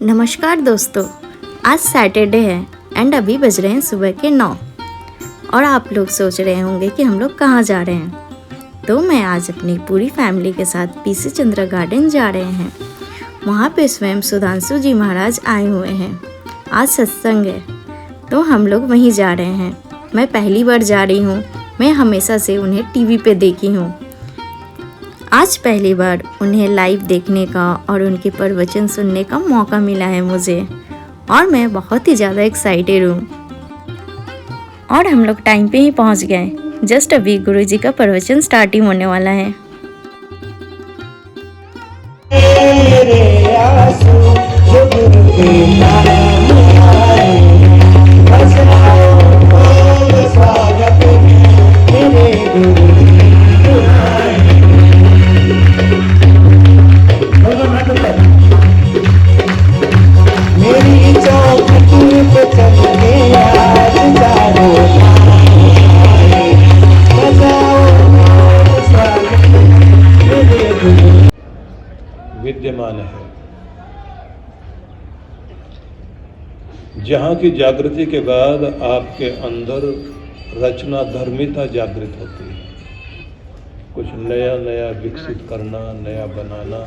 नमस्कार दोस्तों, आज सैटरडे है एंड अभी बज रहे हैं सुबह के 9 और आप लोग सोच रहे होंगे कि हम लोग कहाँ जा रहे हैं। तो मैं आज अपनी पूरी फैमिली के साथ पीसी चंद्रा गार्डन जा रहे हैं। वहाँ पे स्वयं सुधांशु जी महाराज आए हुए हैं। आज सत्संग है तो हम लोग वहीं जा रहे हैं। मैं पहली बार जा रही हूँ, मैं हमेशा से उन्हें टीवी पे देखी हूँ। आज पहली बार उन्हें लाइव देखने का और उनके प्रवचन सुनने का मौका मिला है मुझे और मैं बहुत ही ज़्यादा एक्साइटेड हूँ। और हम लोग टाइम पे ही पहुँच गए। जस्ट अभी गुरुजी का प्रवचन स्टार्ट ही होने वाला है। विद्यमान है। जहाँ की जागृति के बाद आपके अंदर रचना धर्मिता जागृत होती है। कुछ नया नया विकसित करना, नया बनाना,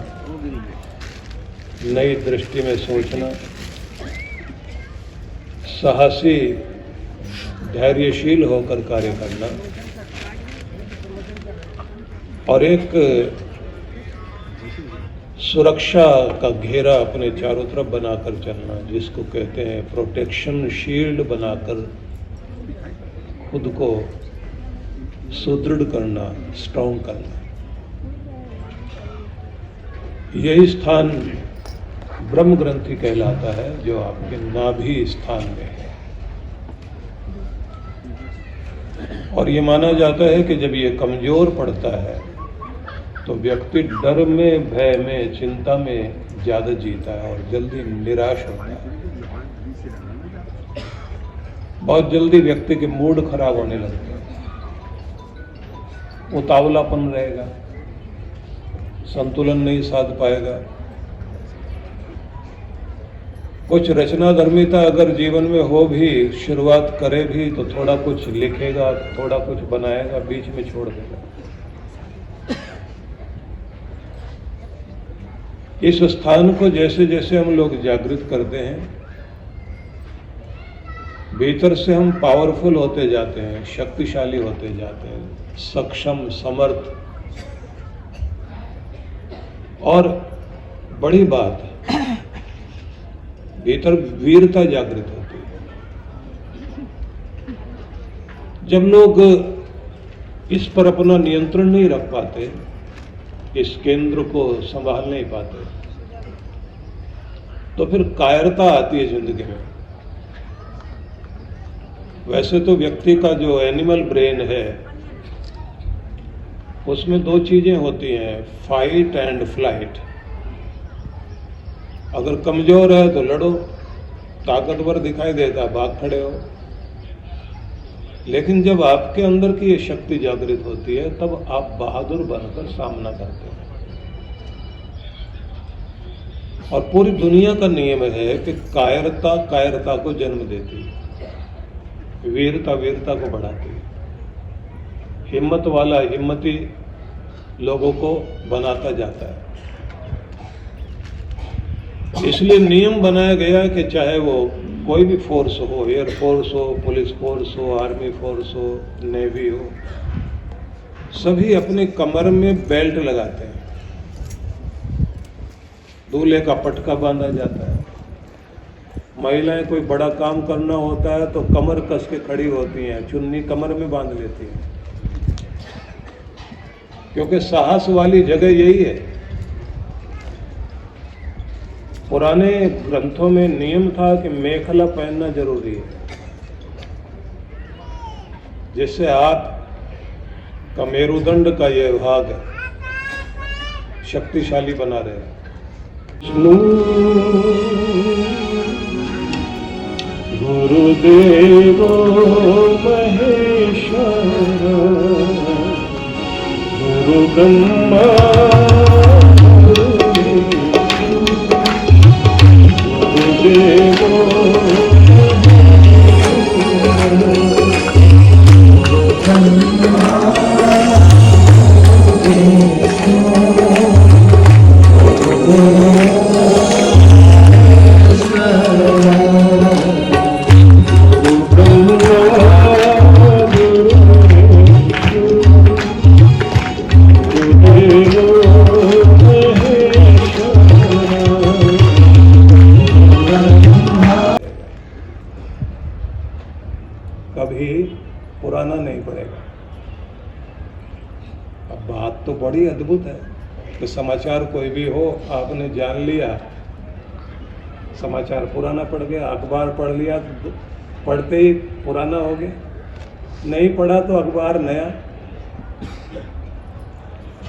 नई दृष्टि में सोचना, साहसी धैर्यशील होकर कार्य करना और एक सुरक्षा का घेरा अपने चारों तरफ बनाकर चलना, जिसको कहते हैं प्रोटेक्शन शील्ड बनाकर खुद को सुदृढ़ करना, स्ट्रॉन्ग करना। यही स्थान ब्रह्म ग्रंथि कहलाता है, जो आपके नाभि स्थान में है। और ये माना जाता है कि जब ये कमजोर पड़ता है तो व्यक्ति डर में, भय में, चिंता में ज्यादा जीता है और जल्दी निराश होता है। बहुत जल्दी व्यक्ति के मूड खराब होने लगते हैं, उतावलापन रहेगा, संतुलन नहीं साध पाएगा। कुछ रचना धर्मिता अगर जीवन में हो भी, शुरुआत करे भी, तो थोड़ा कुछ लिखेगा, थोड़ा कुछ बनाएगा, बीच में छोड़ देगा। इस स्थान को जैसे जैसे हम लोग जागृत करते हैं, भीतर से हम पावरफुल होते जाते हैं, शक्तिशाली होते जाते हैं, सक्षम, समर्थ। और बड़ी बात, भीतर वीरता जागृत होती है। जब लोग इस पर अपना नियंत्रण नहीं रख पाते, इस केंद्र को संभाल नहीं पाते, तो फिर कायरता आती है जिंदगी में। वैसे तो व्यक्ति का जो एनिमल ब्रेन है, उसमें दो चीजें होती हैं, फाइट एंड फ्लाइट। अगर कमजोर है तो लड़ो, ताकतवर दिखाई देता भाग खड़े हो। लेकिन जब आपके अंदर की ये शक्ति जागृत होती है, तब आप बहादुर बनकर सामना करते हैं। और पूरी दुनिया का नियम है कि कायरता कायरता को जन्म देती है, वीरता वीरता को बढ़ाती है, हिम्मत वाला हिम्मती लोगों को बनाता जाता है। इसलिए नियम बनाया गया कि चाहे वो कोई भी फोर्स हो, एयर फोर्स हो, पुलिस फोर्स हो, आर्मी फोर्स हो, नेवी हो, सभी अपने कमर में बेल्ट लगाते हैं। दूल्हे का पटका बांधा जाता है। महिलाएं कोई बड़ा काम करना होता है तो कमर कस के खड़ी होती हैं, चुन्नी कमर में बांध लेती हैं, क्योंकि साहस वाली जगह यही है। पुराने ग्रंथों में नियम था कि मेखला पहनना जरूरी है, जिससे आप का मेरुदंड का यह भाग शक्तिशाली बना रहे। गुरुदेव महेश्वर गुरु ब्रह्मा कभी पुराना नहीं पड़ेगा। अब बात तो बड़ी अद्भुत है कि समाचार कोई भी हो, आपने जान लिया, समाचार पुराना पड़ गया, अखबार पढ़ लिया, पढ़ते ही पुराना हो गया, नहीं पढ़ा तो अखबार नया।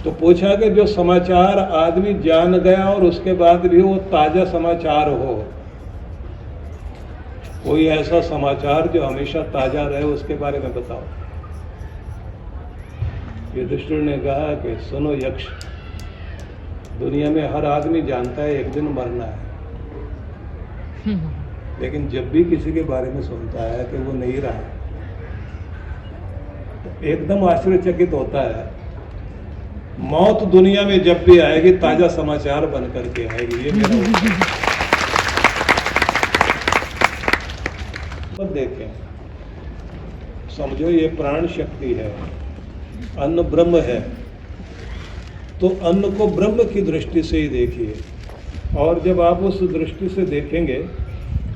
तो पूछा कि जो समाचार आदमी जान गया और उसके बाद भी वो ताजा समाचार हो, कोई ऐसा समाचार जो हमेशा ताजा रहे, उसके बारे में बताओ। युधिष्ठिर ने कहा कि सुनो यक्ष, दुनिया में हर आदमी जानता है एक दिन मरना है, लेकिन जब भी किसी के बारे में सुनता है कि वो नहीं रहा तो एकदम आश्चर्यचकित होता है। मौत दुनिया में जब भी आएगी ताजा समाचार बन करके आएगी। ये मेरा देखें, समझो ये प्राण शक्ति है, अन्न ब्रह्म है, तो अन्न को ब्रह्म की दृष्टि से ही देखिए। और जब आप उस दृष्टि से देखेंगे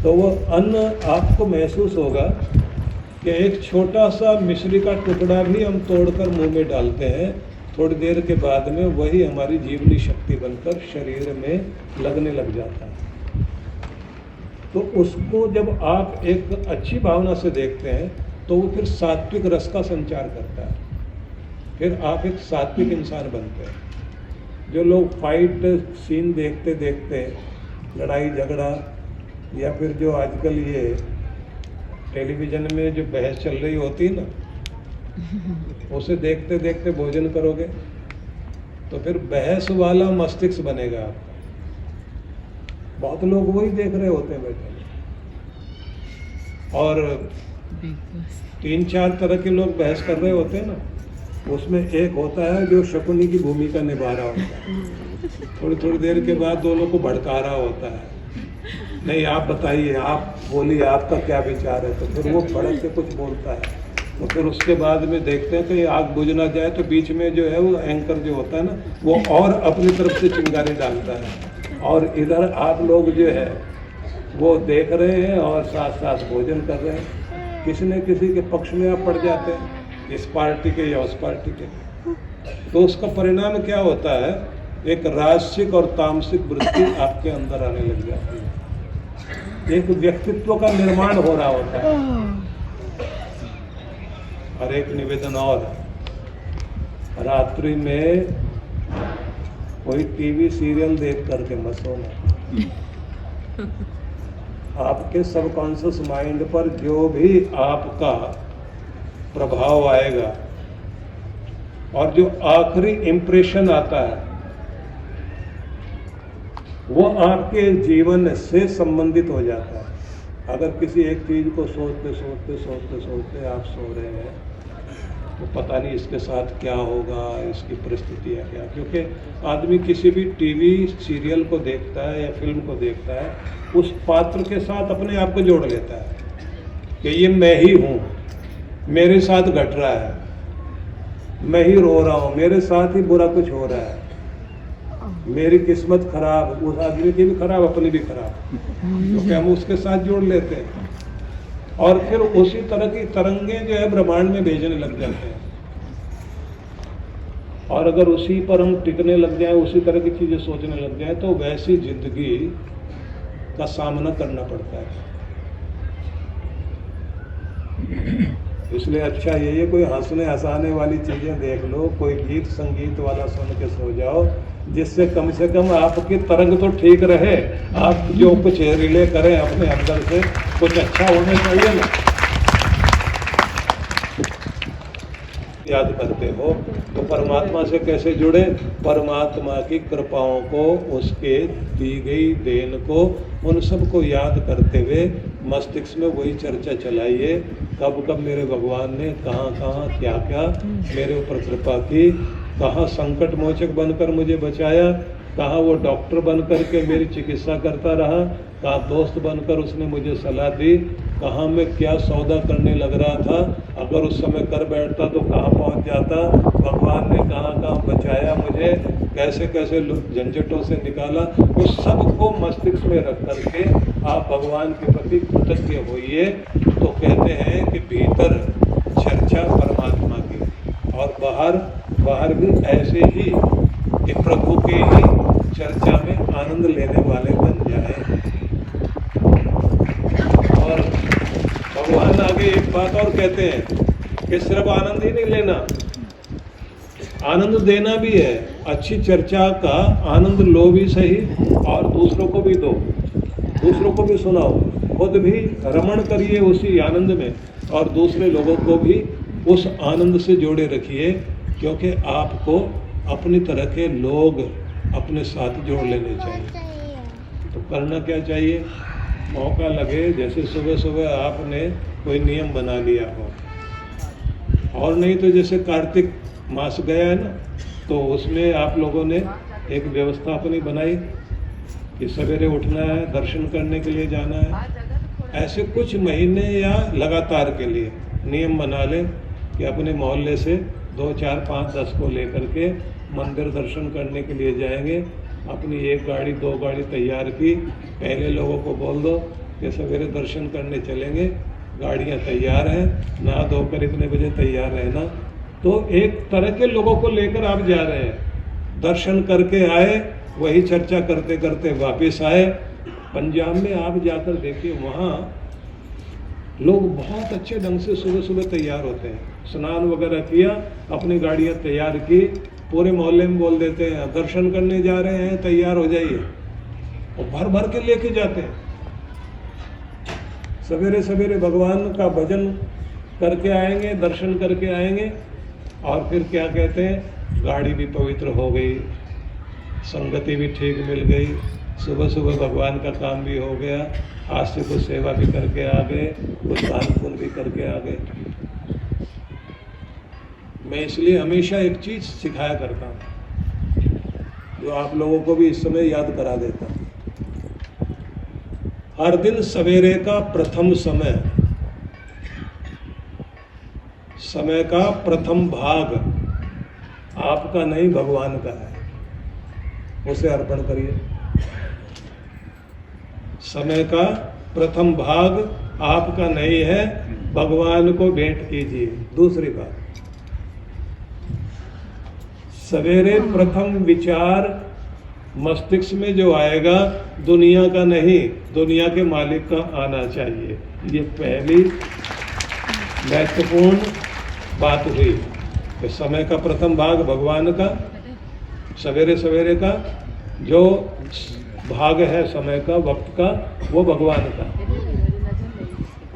तो वो अन्न आपको महसूस होगा कि एक छोटा सा मिश्री का टुकड़ा भी हम तोड़कर मुंह में डालते हैं, थोड़ी देर के बाद में वही हमारी जीवनी शक्ति बनकर शरीर में लगने लग जाता है। तो उसको जब आप एक अच्छी भावना से देखते हैं तो वो फिर सात्विक रस का संचार करता है, फिर आप एक सात्विक इंसान बनते हैं। जो लोग फाइट सीन देखते देखते, लड़ाई झगड़ा, या फिर जो आजकल ये टेलीविज़न में जो बहस चल रही होती है ना, उसे देखते देखते भोजन करोगे तो फिर बहस वाला मस्तिष्क बनेगा आपका। बहुत लोग वही देख रहे होते हैं बैठे, और 3-4 तरह के लोग बहस कर रहे होते हैं ना, उसमें एक होता है जो शकुनी की भूमिका निभा रहा होता है, थोड़ी थोड़ी देर के बाद दोनों को भड़का रहा होता है, नहीं आप बताइए, आप बोलिए, आपका क्या विचार है। तो फिर वो भड़क के कुछ बोलता है, तो फिर उसके बाद में देखते हैं कि आग बुझ ना जाए तो बीच में जो है वो एंकर जो होता है ना, वो और अपनी तरफ से चिंगारी डालता है, और इधर आप लोग जो है वो देख रहे हैं और साथ साथ भोजन कर रहे हैं। किसी न किसी के पक्ष में आप पड़ जाते हैं, इस पार्टी के या उस पार्टी के, तो उसका परिणाम क्या होता है, एक राजसिक और तामसिक वृत्ति आपके अंदर आने लग जाती है, एक व्यक्तित्व का निर्माण हो रहा होता है। और एक निवेदन और, रात्रि में कोई टीवी सीरियल देख करके मत सोना। आपके सबकॉन्शियस माइंड पर जो भी आपका प्रभाव आएगा और जो आखिरी इंप्रेशन आता है वो आपके जीवन से संबंधित हो जाता है। अगर किसी एक चीज को सोचते सोचते सोचते सोचते आप सो रहे हैं तो पता नहीं इसके साथ क्या होगा, इसकी परिस्थितियाँ क्या, क्योंकि आदमी किसी भी टीवी सीरियल को देखता है या फिल्म को देखता है, उस पात्र के साथ अपने आप को जोड़ लेता है कि ये मैं ही हूँ, मेरे साथ घट रहा है, मैं ही रो रहा हूँ, मेरे साथ ही बुरा कुछ हो रहा है, मेरी किस्मत खराब, उस आदमी की भी खराब, अपनी भी खराब, क्योंकि हम उसके साथ जोड़ लेते हैं और फिर उसी तरह की तरंगें जो है ब्रह्मांड में भेजने लग जाते हैं। और अगर उसी पर हम टिकने लग जाएं, उसी तरह की चीजें सोचने लग जाएं, तो वैसी जिंदगी का सामना करना पड़ता है। इसलिए अच्छा यही है, कोई हंसने हंसाने वाली चीजें देख लो, कोई गीत संगीत वाला सुन के सो जाओ, जिससे कम से कम आपकी तरंग तो ठीक रहे, आप जो कुछ रिले करें अपने अंदर से कुछ अच्छा होना चाहिए ना। याद करते हो तो परमात्मा से कैसे जुड़े? परमात्मा की कृपाओं को, उसके दी गई देन को, उन सबको याद करते हुए मस्तिष्क में वही चर्चा चलाइए, कब कब मेरे भगवान ने कहाँ कहाँ क्या क्या मेरे ऊपर कृपा की, कहाँ संकट मोचक बनकर मुझे बचाया, कहाँ वो डॉक्टर बनकर के मेरी चिकित्सा करता रहा, कहाँ दोस्त बनकर उसने मुझे सलाह दी, कहाँ मैं क्या सौदा करने लग रहा था, अगर उस समय कर बैठता तो कहाँ पहुँच जाता, भगवान ने कहाँ कहाँ बचाया मुझे, कैसे कैसे झंझटों से निकाला, उस सब को मस्तिष्क में रख करके आप भगवान के प्रति कृतज्ञ होइए। तो कहते हैं कि भीतर चर्चा परमात्मा की और बाहर भी ऐसे ही कि प्रभु के ही चर्चा में आनंद लेने वाले बन जाए। और भगवान आगे एक बात और कहते हैं कि सिर्फ आनंद ही नहीं लेना, आनंद देना भी है। अच्छी चर्चा का आनंद लो भी सही और दूसरों को भी दो, दूसरों को भी सुनाओ, खुद भी रमण करिए उसी आनंद में और दूसरे लोगों को भी उस आनंद से जोड़े रखिए, क्योंकि आपको अपनी तरह के लोग अपने साथ जोड़ लेने चाहिए। तो करना क्या चाहिए? मौका लगे, जैसे सुबह सुबह आपने कोई नियम बना लिया हो, और नहीं तो जैसे कार्तिक मास गया है ना, तो उसमें आप लोगों ने एक व्यवस्था अपनी बनाई कि सवेरे उठना है, दर्शन करने के लिए जाना है। ऐसे कुछ महीने या लगातार के लिए नियम बना लें कि अपने मोहल्ले से 2, 4, 5, 10 को लेकर के मंदिर दर्शन करने के लिए जाएंगे। अपनी 1 गाड़ी 2 गाड़ी तैयार की, पहले लोगों को बोल दो कि सवेरे दर्शन करने चलेंगे, गाड़ियां तैयार हैं, नहा धोकर इतने बजे तैयार रहना। तो एक तरह के लोगों को लेकर आप जा रहे हैं, दर्शन करके आए, वही चर्चा करते करते वापस आए। पंजाब में आप जाकर देखिए, वहाँ लोग बहुत अच्छे ढंग से सुबह सुबह तैयार होते हैं, स्नान वगैरह किया, अपनी गाड़ियाँ तैयार की, पूरे मोहल्ले में बोल देते हैं दर्शन करने जा रहे हैं, तैयार हो जाइए, और भर भर के लेके जाते हैं। सवेरे सवेरे भगवान का भजन करके आएंगे, दर्शन करके आएंगे, और फिर क्या कहते हैं, गाड़ी भी पवित्र हो गई, संगति भी ठीक मिल गई, सुबह सुबह भगवान का काम भी हो गया, आज से कुछ सेवा भी करके आ गए, कुछ दान पुण्य भी करके आ गए। मैं इसलिए हमेशा एक चीज़ सिखाया करता हूँ, जो आप लोगों को भी इस समय याद करा देता हूँ। हर दिन सवेरे का प्रथम समय का प्रथम भाग आपका नहीं, भगवान का है, उसे अर्पण करिए। समय का प्रथम भाग आपका नहीं है, भगवान को भेंट कीजिए। दूसरी बात, सवेरे प्रथम विचार मस्तिष्क में जो आएगा, दुनिया का नहीं, दुनिया के मालिक का आना चाहिए। ये पहली महत्वपूर्ण बात हुई कि समय का प्रथम भाग भगवान का, सवेरे सवेरे का जो भाग है समय का, वक्त का, वो भगवान का।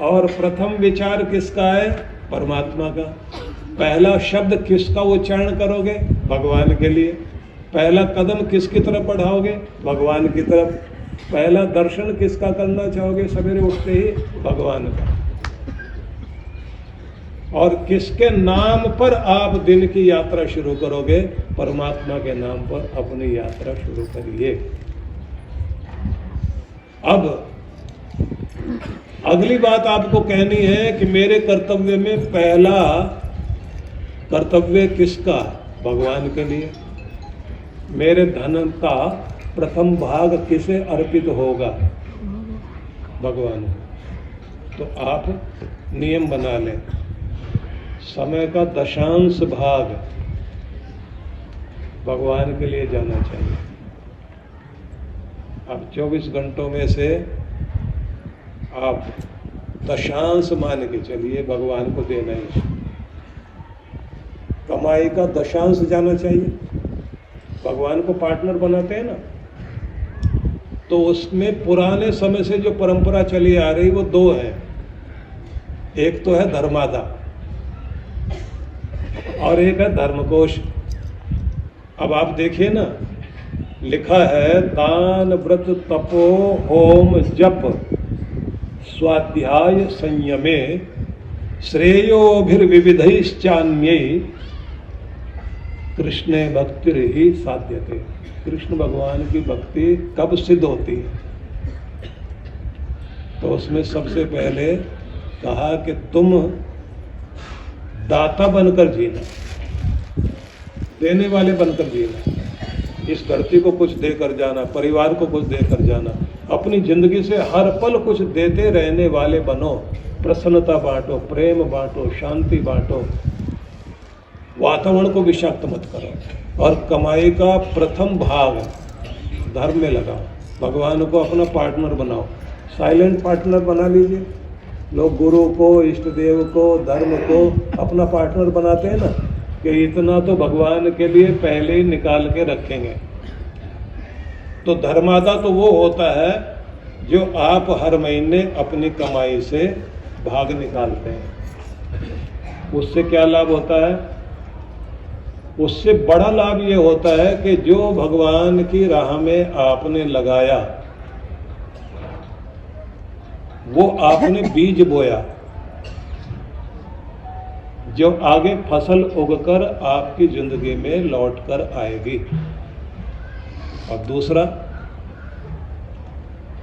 और प्रथम विचार किसका है? परमात्मा का। पहला शब्द किसका उच्चारण करोगे? भगवान के लिए। पहला कदम किसकी तरफ बढ़ाओगे? भगवान की तरफ। पहला दर्शन किसका करना चाहोगे सवेरे उठते ही? भगवान का। और किसके नाम पर आप दिन की यात्रा शुरू करोगे? परमात्मा के नाम पर अपनी यात्रा शुरू करिए। अब अगली बात आपको कहनी है कि मेरे कर्तव्य में पहला कर्तव्य किसका? भगवान के लिए। मेरे धन का प्रथम भाग किसे अर्पित होगा? भगवान को। तो आप नियम बना लें, समय का दशांश भाग भगवान के लिए जाना चाहिए। अब 24 घंटों में से आप दशांश मान के चलिए भगवान को देना ही। कमाई का दशांश जाना चाहिए। भगवान को पार्टनर बनाते हैं ना, तो उसमें पुराने समय से जो परंपरा चली आ रही वो दो है। एक तो है धर्मादा और एक है धर्मकोश। अब आप देखिए ना, लिखा है दान व्रत तपो होम जप स्वाध्याय संयमे श्रेयोभिर्विविधैश्चान्यै कृष्णे भक्ति ही साध्यते। कृष्ण भगवान की भक्ति कब सिद्ध होती है? तो उसमें सबसे पहले कहा कि तुम दाता बनकर जीना, देने वाले बनकर जीना, इस धरती को कुछ देकर जाना, परिवार को कुछ देकर जाना, अपनी जिंदगी से हर पल कुछ देते रहने वाले बनो। प्रसन्नता बांटो, प्रेम बांटो, शांति बांटो, वातावरण को विषाक्त मत करो और कमाई का प्रथम भाग धर्म में लगाओ। भगवान को अपना पार्टनर बनाओ, साइलेंट पार्टनर बना लीजिए। लोग गुरु को, इष्ट देव को, धर्म को अपना पार्टनर बनाते हैं ना, कि इतना तो भगवान के लिए पहले ही निकाल के रखेंगे। तो धर्मादा तो वो होता है जो आप हर महीने अपनी कमाई से भाग निकालते हैं। उससे क्या लाभ होता है? उससे बड़ा लाभ ये होता है कि जो भगवान की राह में आपने लगाया, वो आपने बीज बोया, जो आगे फसल उगकर आपकी जिंदगी में लौटकर आएगी। और दूसरा,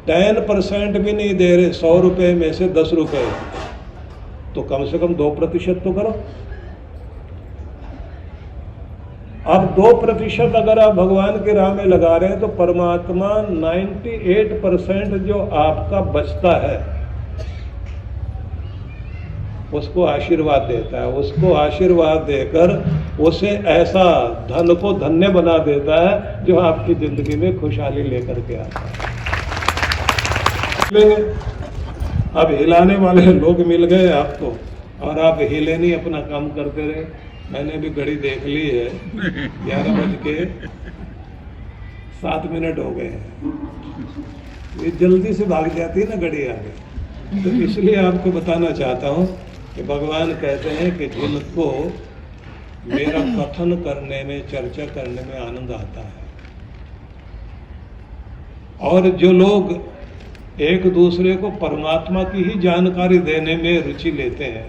10% भी नहीं दे रहे, 100 रुपए में से 10 रुपए, तो कम से कम 2% तो करो। अब 2% अगर आप भगवान की राह में लगा रहे हैं तो परमात्मा 98% जो आपका बचता है उसको आशीर्वाद देता है। उसको आशीर्वाद देकर उसे ऐसा धन को धन्य बना देता है जो आपकी जिंदगी में खुशहाली लेकर के आता है। अब हिलाने वाले लोग मिल गए आपको और आप हिले नहीं, अपना काम करते रहे। मैंने भी घड़ी देख ली है, 11:07 हो गए हैं। ये जल्दी से भाग जाती है ना घड़ी आगे। तो इसलिए आपको बताना चाहता हूँ कि भगवान कहते हैं कि जिनको मेरा कथन करने में, चर्चा करने में आनंद आता है, और जो लोग एक दूसरे को परमात्मा की ही जानकारी देने में रुचि लेते हैं,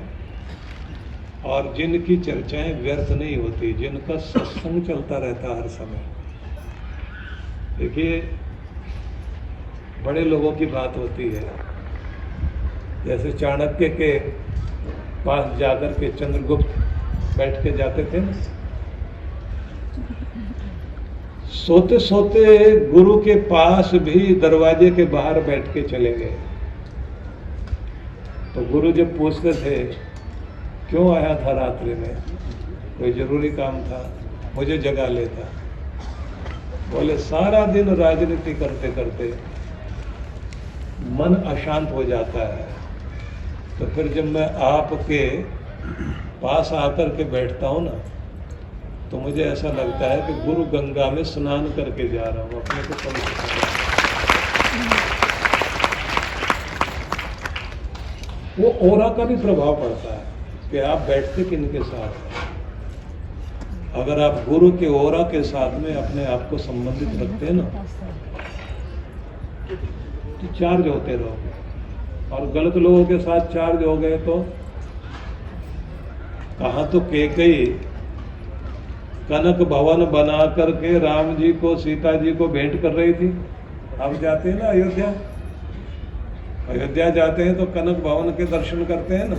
और जिनकी चर्चाएं व्यर्थ नहीं होती, जिनका सत्संग चलता रहता हर समय। देखिए, बड़े लोगों की बात होती है, जैसे चाणक्य के पास जाकर के चंद्रगुप्त बैठ के जाते थे ना, सोते सोते गुरु के पास भी दरवाजे के बाहर बैठ के चले गए। तो गुरु जब पूछते थे क्यों आया था रात्रि में, कोई जरूरी काम था, मुझे जगा लेता। बोले सारा दिन राजनीति करते करते मन अशांत हो जाता है, तो फिर जब मैं आपके पास आकर के बैठता हूँ ना, तो मुझे ऐसा लगता है कि गुरु गंगा में स्नान करके जा रहा हूँ, अपने को पवित्र। वो ओरा का भी प्रभाव पड़ता है कि आप बैठते किनके साथ हैं। अगर आप गुरु के ओरा के साथ में अपने आप को संबंधित रखते हैं ना, तो चार्ज होते रहोगे। और गलत लोगों के साथ चार्ज हो गए तो कहा तो कैकेयी कनक भवन बना करके राम जी को, सीता जी को भेंट कर रही थी। अब जाते हैं ना अयोध्या, अयोध्या जाते हैं तो कनक भवन के दर्शन करते हैं ना,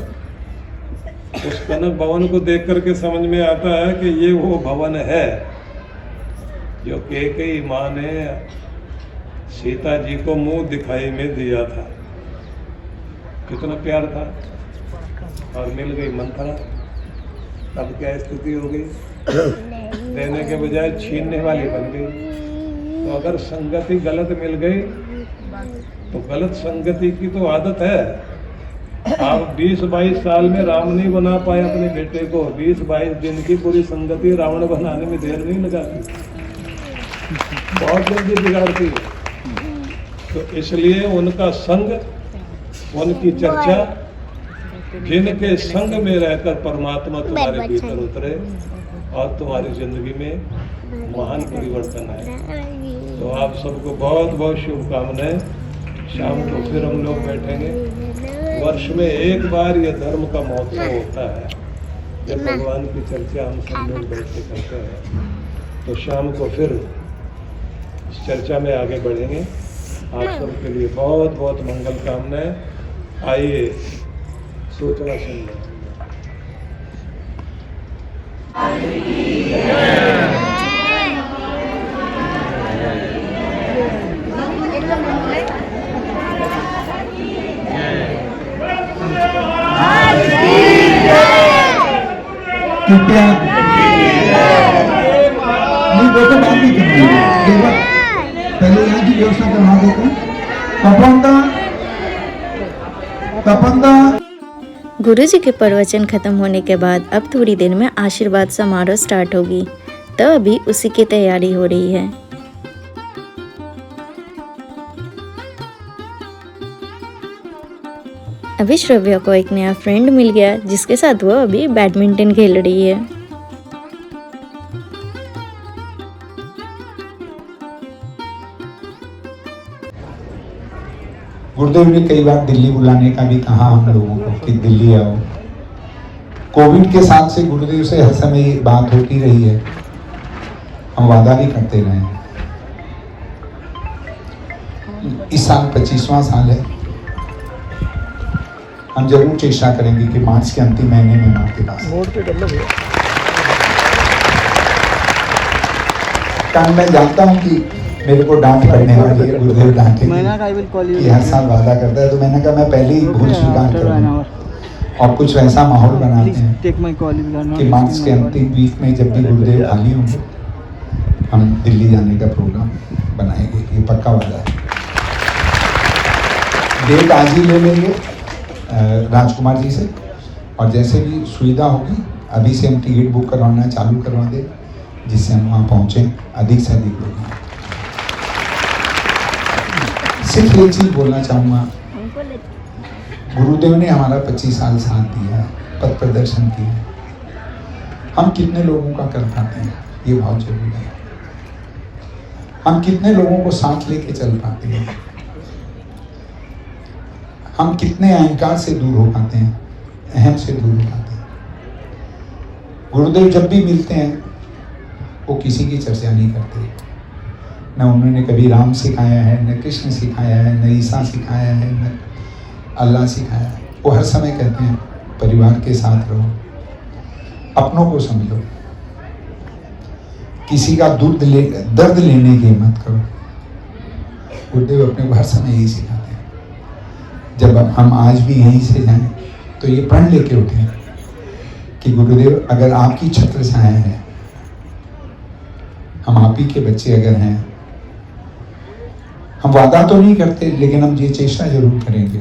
उस कनक भवन को देख करके समझ में आता है कि ये वो भवन है जो कैकेयी माँ ने सीता जी को मुंह दिखाई में दिया था। कितना प्यार था, और मिल गई मंथरा। तब क्या स्थिति हो गई, देने के बजाय छीनने वाली बन गई। तो अगर संगति गलत मिल गई तो गलत संगति की तो आदत है। आप 20-22 साल में राम नहीं बना पाए अपने बेटे को, 20-22 दिन की पूरी संगति रावण बनाने में देर नहीं लगाती, बहुत जल्दी बिगाड़ती है। तो इसलिए उनका संग, उनकी चर्चा जिनके संग में रहकर परमात्मा तुम्हारे भीतर उतरे और तुम्हारी जिंदगी में महान परिवर्तन आए। तो आप सबको बहुत बहुत शुभकामनाएं। शाम को फिर हम लोग बैठेंगे। वर्ष में एक बार यह धर्म का महोत्सव होता है जब भगवान की चर्चा हम सब लोग बैठ के करते हैं। तो शाम को फिर इस चर्चा में आगे बढ़ेंगे। आप सबके लिए बहुत बहुत मंगल कामनाएं। आइए सोचना सुनना। कृपया नहीं वो तो बात नहीं करनी, पहले यहाँ की व्यवस्था करवा देते हैं। तपंदा गुरुजी के प्रवचन खत्म होने के बाद अब थोड़ी देर में आशीर्वाद समारोह स्टार्ट होगी, तो अभी उसी की तैयारी हो रही है। अभी श्रव्या को एक नया फ्रेंड मिल गया जिसके साथ वो अभी बैडमिंटन खेल रही है। गुरुदेव ने कई बार दिल्ली बुलाने का भी कहा हम लोगों को कि दिल्ली आओ। कोविड के साथ से गुरुदेव से हर समय ये बात होती रही है, हम वादा भी करते रहे हैं। इस साल 25वां साल है। हम जरूर चेष्टा करेंगे कि मार्च के अंतिम महीने में मैं आपके पास कारण मैं जानता हूं कि मेरे को डांट पड़ने वाली है, गुरुदेव डांटेंगे कि हर साल वादा करता है। तो मैंने कहा मैं पहले ही भूल स्वीकार करूंगा और कुछ वैसा माहौल बनाते हैं कि मार्च के अंतिम वीक में जब भी गुरुदेव खाली होंगे हम दिल्ली जाने का प्रोग्राम बनाएंगे। ये पक्का वादा है। डेट आज ही ले लेंगे राजकुमार जी से, और जैसे भी सुविधा होगी अभी से हम टिकट बुक करवाना चालू करवा दें, जिससे हम वहाँ पहुँचें अधिक से अधिक लोग। सिर्फ एक चीज़ बोलना चाहूँगा, गुरुदेव ने हमारा 25 साल साथ दिया है, पथ प्रदर्शन किया है। हम कितने लोगों का कर पाते हैं ये बहुत जरूरी है। हम कितने लोगों को साथ लेके चल पाते हैं, हम कितने अहंकार से दूर हो पाते हैं, अहम से दूर हो पाते हैं। गुरुदेव जब भी मिलते हैं वो किसी की चर्चा नहीं करते। न उन्होंने कभी राम सिखाया है, न कृष्ण सिखाया है, न ईसा सिखाया है, न अल्लाह सिखाया है। वो हर समय कहते हैं परिवार के साथ रहो, अपनों को समझो, किसी का दर्द लेने की हिम्मत करो। गुरुदेव अपने को हर समय यही सिखाते हैं। जब हम आज भी यहीं से जाएं तो ये प्रण लेके उठें कि गुरुदेव अगर आपकी छत्र छाया है, हम आप ही के बच्चे अगर हैं, हम वादा तो नहीं करते लेकिन हम ये चेष्टा जरूर करेंगे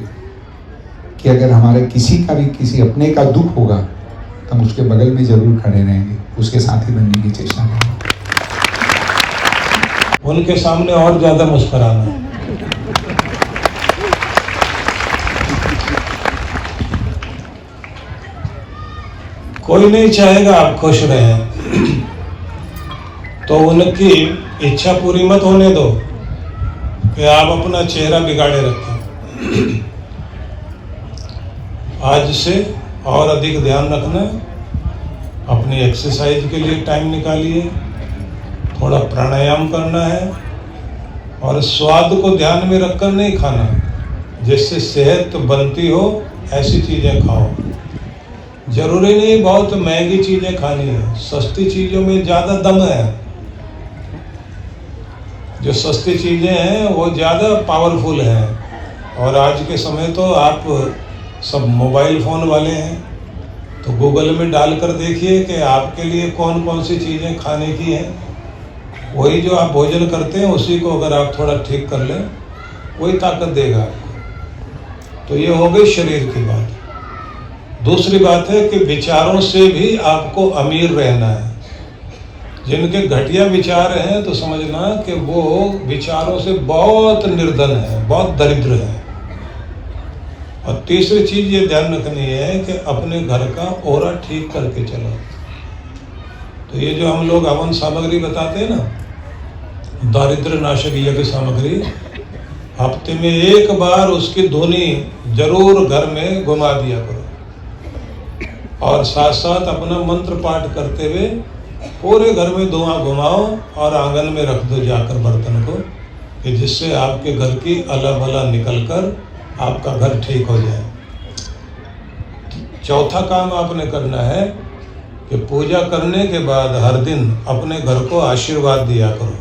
कि अगर हमारे किसी का भी किसी अपने का दुख होगा तो हम उसके बगल में जरूर खड़े रहेंगे, उसके साथी बनने की चेष्टा करेंगे। उनके सामने और ज्यादा मुस्कुराना। कोई नहीं चाहेगा आप खुश रहें, तो उनकी इच्छा पूरी मत होने दो कि आप अपना चेहरा बिगाड़े रखें। आज से और अधिक ध्यान रखना, अपनी एक्सरसाइज के लिए टाइम निकालिए, थोड़ा प्राणायाम करना है और स्वाद को ध्यान में रखकर नहीं खाना। जिससे सेहत बनती हो ऐसी चीज़ें खाओ। जरूरी नहीं बहुत महंगी चीज़ें खानी है, सस्ती चीज़ों में ज़्यादा दम है। जो सस्ती चीज़ें हैं वो ज़्यादा पावरफुल हैं। और आज के समय तो आप सब मोबाइल फ़ोन वाले हैं, तो गूगल में डालकर देखिए कि आपके लिए कौन कौन सी चीज़ें खाने की हैं। वही जो आप भोजन करते हैं उसी को अगर आप थोड़ा ठीक कर लें वही ताकत देगा आपको। तो ये हो गई शरीर की बात। दूसरी बात है कि विचारों से भी आपको अमीर रहना है। जिनके घटिया विचार हैं तो समझना कि वो विचारों से बहुत निर्धन है, बहुत दरिद्र है। और तीसरी चीज ये ध्यान रखनी है कि अपने घर का ऑरा ठीक करके चलो। तो ये जो हम लोग हवन सामग्री बताते हैं ना, दारिद्र्य नाशक यज्ञ सामग्री, हफ्ते में एक बार उसकी धुनी जरूर घर में घुमा दिया करो, और साथ साथ अपना मंत्र पाठ करते हुए पूरे घर में धुआं घुमाओ और आंगन में रख दो जाकर बर्तन को, कि जिससे आपके घर की अला बला निकलकर आपका घर ठीक हो जाए। चौथा काम आपने करना है कि पूजा करने के बाद हर दिन अपने घर को आशीर्वाद दिया करो,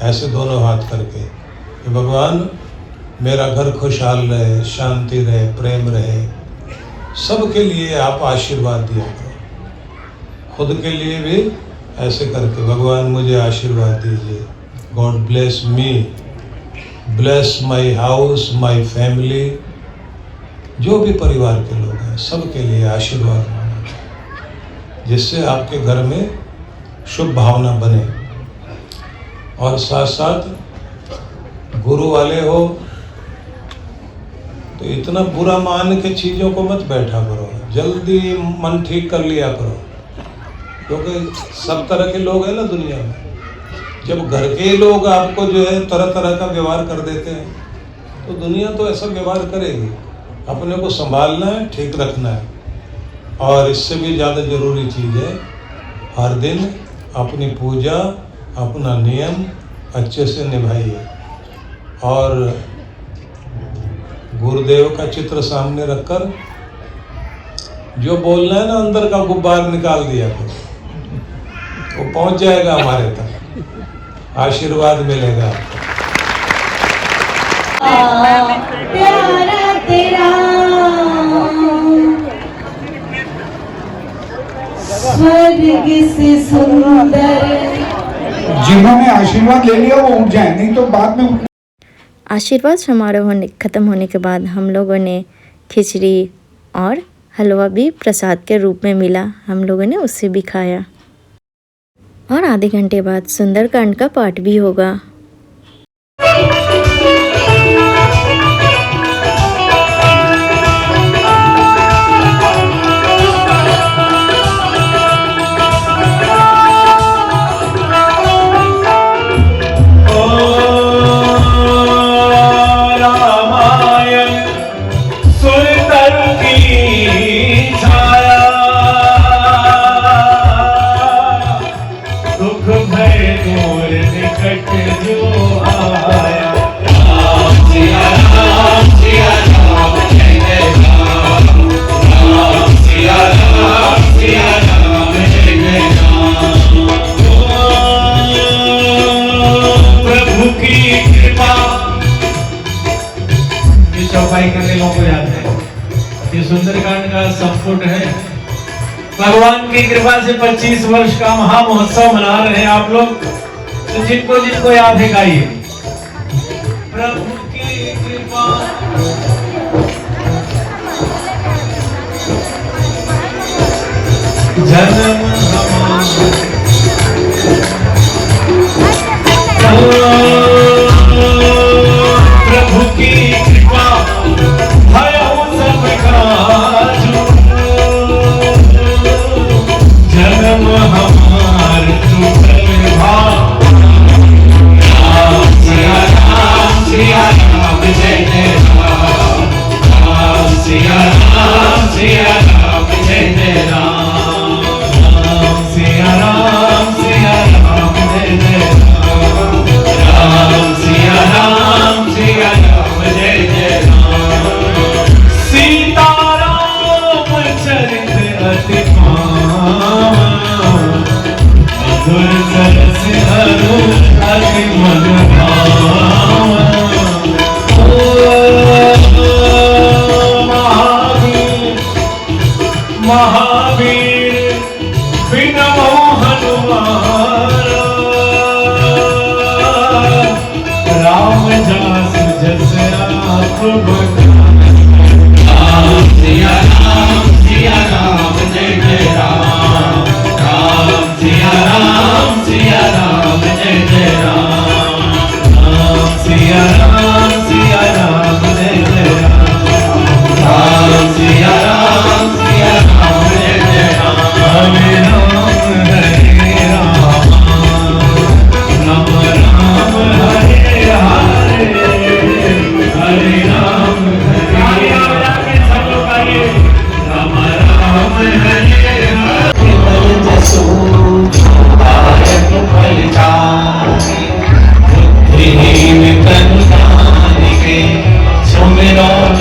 ऐसे दोनों हाथ करके, कि भगवान मेरा घर खुशहाल रहे, शांति रहे, प्रेम रहे। सबके लिए आप आशीर्वाद दिया करो, खुद के लिए भी ऐसे करके, भगवान मुझे आशीर्वाद दीजिए, God bless me, bless my house, my family, जो भी परिवार के लोग हैं सबके लिए आशीर्वाद मांगो, जिससे आपके घर में शुभ भावना बने। और साथ साथ गुरु वाले हो तो इतना बुरा मान के चीज़ों को मत बैठा करो, जल्दी मन ठीक कर लिया करो, क्योंकि सब तरह के लोग हैं ना दुनिया में। जब घर के लोग आपको जो है तरह तरह का व्यवहार कर देते हैं, तो दुनिया तो ऐसा व्यवहार करेगी। अपने को संभालना है, ठीक रखना है। और इससे भी ज़्यादा ज़रूरी चीज़ है, हर दिन अपनी पूजा, अपना नियम अच्छे से निभाइए, और गुरुदेव का चित्र सामने रखकर जो बोलना है ना, अंदर का गुब्बार निकाल दिया करो, वो पहुंच जाएगा हमारे तक, आशीर्वाद मिलेगा आपको। प्यारा तेरा स्वर्ग से सुंदर। जिन्होंने आशीर्वाद ले लिया वो उठ जाए, नहीं तो बाद में आशीर्वाद समारोह ख़त्म होने के बाद हम लोगों ने खिचड़ी और हलवा भी प्रसाद के रूप में मिला, हम लोगों ने उससे भी खाया। और आधे घंटे बाद सुंदरकांड का पाठ भी होगा। चौपाई करने लोगों को याद है, ये सुंदरकांड का संपुट है। भगवान की कृपा से 25 वर्ष का महामहोत्सव मना रहे हैं आप लोग, तो जिनको जिनको याद है गाइए। प्रभु की कृपा जन्म प्रभु की कृपा भयो सबका जन्म हमार तू भाव। राम सिया राम जय जय राम, राम सिया राम जय जय राम, राम सिया राम जय जय राम, राम सिया राम जय जय राम। सीता राम चरित अति पावन, मधुर सरस अरु अति मन भावन। महावीर बिनमो हनुमान, राम जास जस आप बखान। राम सिया राम जय जय राम, राम सिया राम जय जय राम, राम सिया राम जय जय राम।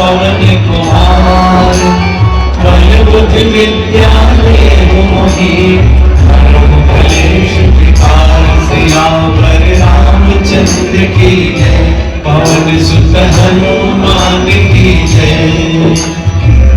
पवन कुमार बल बुद्धि विद्या देहु मोहि हरहु कलेश विकार सियावर रामचंद्र की जय पवन सुत हनुमान की जय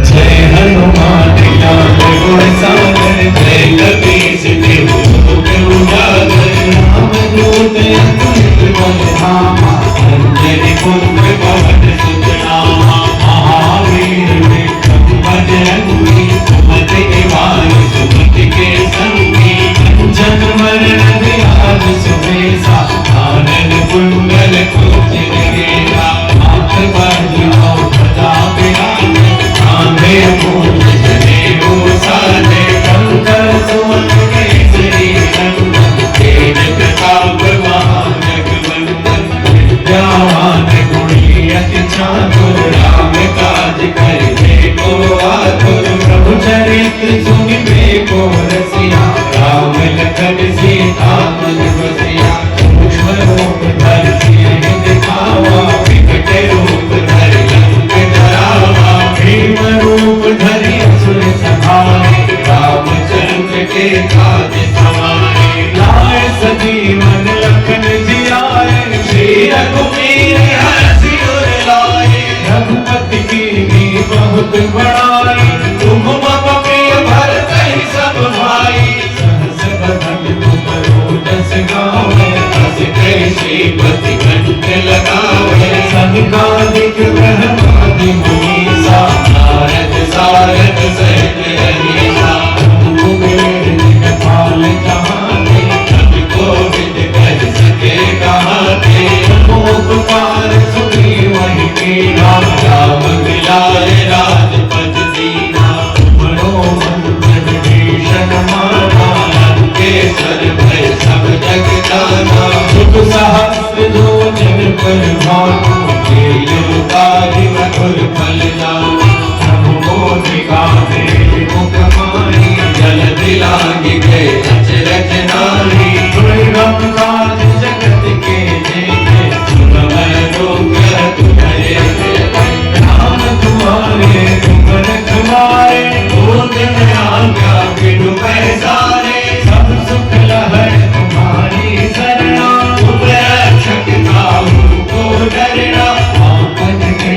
जय हनुमान ज्ञान गुण सागर जय कपीस देहु लोक उजागर रामदूत अतुलित बल धामा अंजनी पुत्र पवन सुत नामा महावीर विक्रम बजरंगी सुमति निवार सुमति के संगी कंचन वरण विराज सुबेसा कानन कुंडल कुंचित केसा हाथ बाजू सदा विराज कांधे मूंज जनेऊ साजे कंकर सुमन केसरी नंदन तेज प्रताप महाजगवंदन विद्यावान गुणी अति चातुर राम काज करिबे को आतुर प्रभु चरित्र सुनिबे को रसिया राम लखन सीता मन बसिया सूक्ष्म रूप धरि सियहि दिखावा विकट रूप धरि लंक जरावा भीम रूप धरि असुर संहारे रामचंद्र के काज सवारे लाए सजीवन लखन जियाए श्री रघुवीर हरषि उर लाए रघुपति कीन्ही बहुत बड़ाई तुम मम प्रिय भरत ही सब भाई सहस बदन तुम रोजस गावे हस कहि श्रीपति कंठ लगावे सनकादिक ब्रह्मादि मुनीसा नारद सारद सहित अहिसा कुबेर दिखपाल जहाते कवि कोविद कहि सके कहाते उपकार सुग्रीवहि कीन्हा राम मिलाए राजपद दीन्हा मनोमंथन भीषण माना लंकेश्वर भय सब जग जाना सुख सहस्र जो जन पर भानु तेयो तारि मधुर फल जानु प्रभु मोदिका दे मुख माही जल दिलांगी गए अचरज नारी दुर्गम काज जगत के जेते सुनमय रोग तुम्हारे राम तुम्हारे तुम रखवारे दूत में आज्ञा बिनु पैसारे सब सुख लहर तुम्हारी शरणा तुम रक्षक काहू को डरना आपन के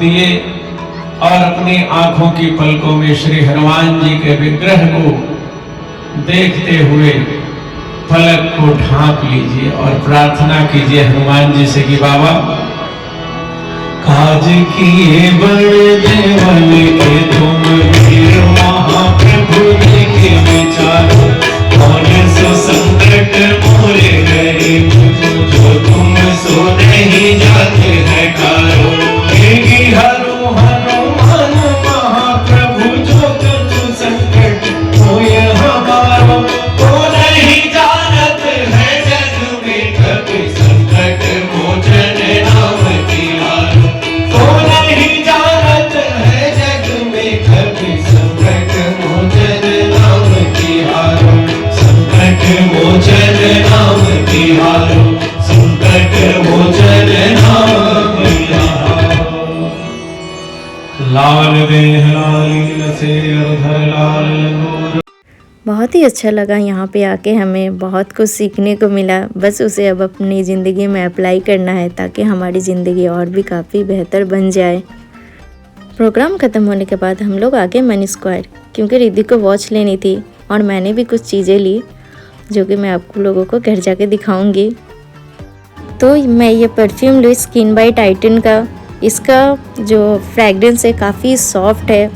दिए और अपनी आंखों की पलकों में श्री हनुमान जी के विग्रह को देखते हुए पलक को ढांप लीजिए और प्रार्थना कीजिए हनुमान जी से कि बाबा काज किए बड़े देवल के तुम वीर महाप्रभु देखे विचारो कौन सो संकट मोरे गए जो तुम सो नहीं जाते हैं कारो हरो हनुमान महाप्रभु जो कछु संकट होय हमारो तो नहीं जानत है जग में कभी संकट मोचन नाम तिहारो तो नहीं जानत है जग में कभी संकट मोचन नाम तिहारो संकट मोचन नाम तिहारो संकट मोचन नाम तिहारो लाल देह लालीन से अधर लाल लंगोर। बहुत ही अच्छा लगा यहाँ पे आके, हमें बहुत कुछ सीखने को मिला। बस उसे अब अपनी ज़िंदगी में अप्लाई करना है ताकि हमारी ज़िंदगी और भी काफ़ी बेहतर बन जाए। प्रोग्राम ख़त्म होने के बाद हम लोग आगे मनी स्क्वायर, क्योंकि रिद्धि को वॉच लेनी थी और मैंने भी कुछ चीज़ें ली जो कि मैं आपको लोगों को घर जाके दिखाऊंगी। तो मैं ये परफ्यूम ली स्किन बाय टाइटन का। इसका जो फ्रेगरेंस है काफ़ी सॉफ्ट है।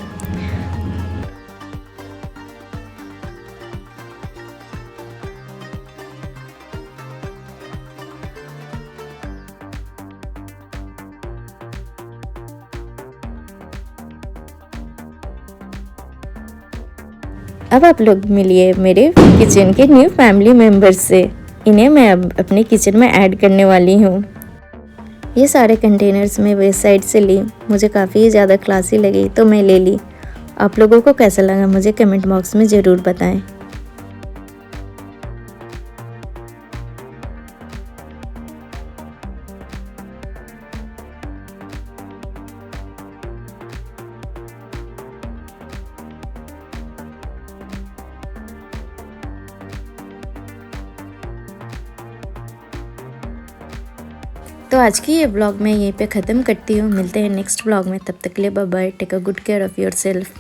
अब आप लोग मिलिए मेरे किचन के न्यू फैमिली मेम्बर्स से। इन्हें मैं अब अपने किचन में ऐड करने वाली हूँ। ये सारे कंटेनर्स मैं वेस्ट साइड से ली, मुझे काफ़ी ज़्यादा क्लासी लगी तो मैं ले ली। आप लोगों को कैसा लगा मुझे कमेंट बॉक्स में ज़रूर बताएं। तो आज की ये ब्लॉग मैं यहीं पे ख़त्म करती हूँ। मिलते हैं नेक्स्ट ब्लॉग में, तब तक के लिए bye bye. Take a good care of yourself.